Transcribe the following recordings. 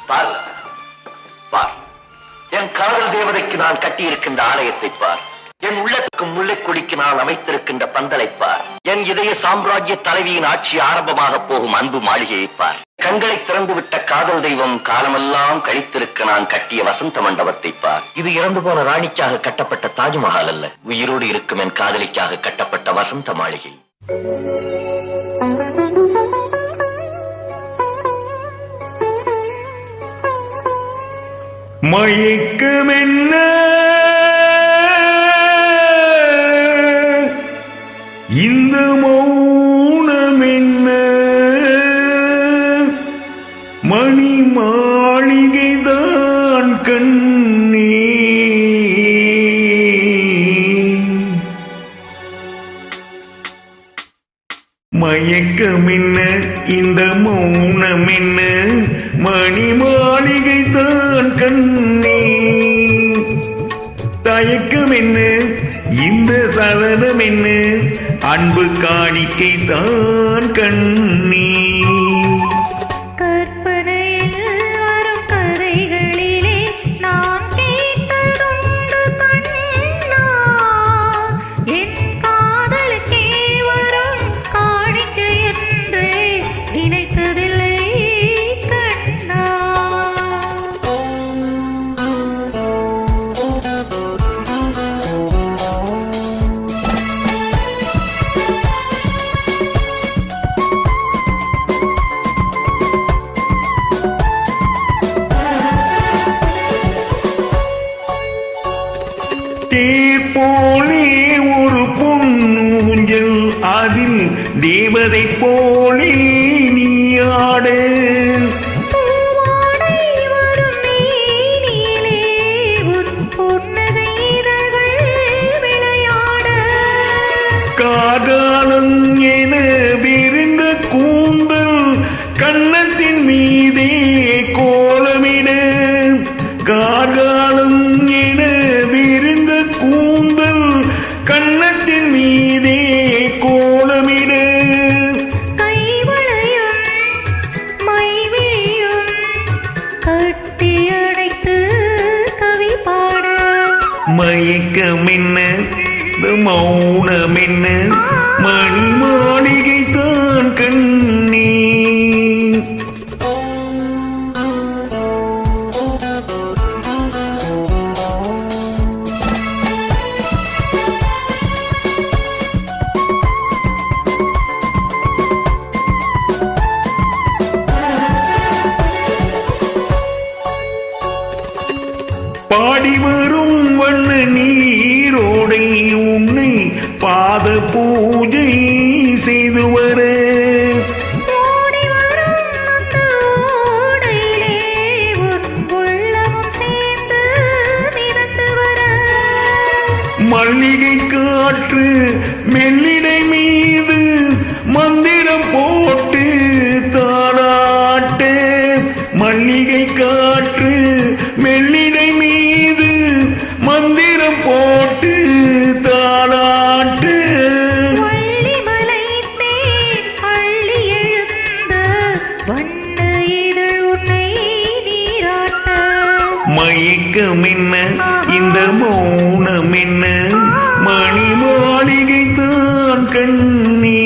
பார் பார், என் காதல் தேவதைக்கு நான் கட்டியிருக்கின்ற ஆலயத்தை பார், என் உள்ளத்துக்கும் முல்லைக்கொடிக்கு நான் அமைத்திருக்கின்ற பந்தலை பார், என் இதய சாம்ராஜ்ய தலைவியின் ஆட்சி ஆரம்பமாக போகும் அன்பு மாளிகையை பார், கண்களை திறந்துவிட்ட காதல் தெய்வம் காலமெல்லாம் கழித்திருக்க நான் கட்டிய வசந்த மண்டபத்தை பார். இது இறந்து போன ராணிக்காக கட்டப்பட்ட தாஜ்மஹால் அல்ல, உயிரோடு இருக்கும் என் காதலிக்காக கட்டப்பட்ட வசந்த மாளிகை. மயக்கமென்ன இந்த மௌனமென்ன, மணி மாளிகைதான் கண்ணே. மயக்கமென்ன இந்த மௌனமென்ன, மணி மாளிகைதான் கண்ணே. தயக்கம் என்ன இந்த சலனம் என்ன, அன்பு காணிக்கை தான் கண்ணே. தேர் போலே ஒரு பொன்னூஞ்சல், அதில் தேவதை போலே நீ ஆடு. காகாலம் என விரிந்த கூந்தல் கன்னத்தின் மீதே கோலமிட. காகாலம் என விரிந்த கூந்தல் கன்னத்தின் மீதே கோலமிட. கைவளையும் மைவிழியும் கட்டியடைத்து கவி பாட. மயக்கமென்ன மௌனமென்ன, மணி மாளிகை தான் கண்ணே. பாடி வரும் வண்ண நீரோடை உன்னை பாத பூஜை செய்து வர. மல்லிகை காற்று மெல்லிடை மீது மந்திரம் போட்டு தாளாட்ட. மல்லிகை காற்று மெல்லிடை மீது மந்திரம் போட்டு தாளாட்டு. மயக்கமென்ன இந்த மௌனமென்ன, மணி மாளிகை தான் கண்ணே.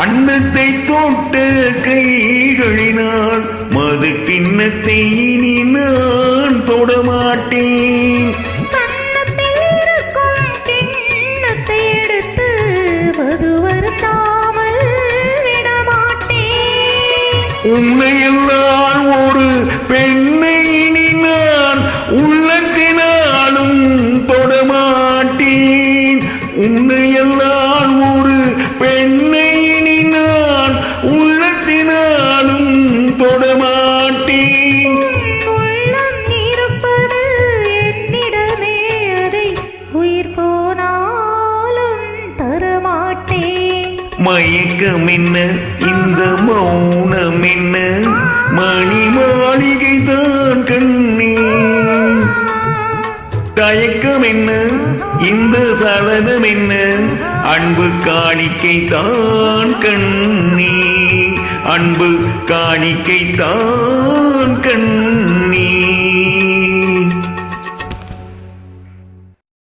அன்னத்தை தொட்ட கைகளினால் மது கிண்ணத்தை இனி நான் தொடமாட்டேன். எடுத்து மது வருத்தாமல் விடமாட்டேன். உண்மையெல்லாம் ஒரு பெண்ணை இனி நான் உள்ளத்தினாலும் தொடமாட்டேன். உண்மையெல்லாம் ஒரு பெண்ணை இனி நான் உள்ளத்தினாலும் தொடமாட்டேன். உள்ளம் இருப்பது என்னிடமே, அதை உயிர் போனாலும் தரமாட்டேன். மயக்கம் என்ன இந்த மௌனம் என்ன மணி மாளிகை தான் கண்ணே தயக்கம் என்ன இந்த சலனம் என்ன அன்பு காணிக்கை தான் கண்ணே அன்பு காணிக்கை தான் கண்ணே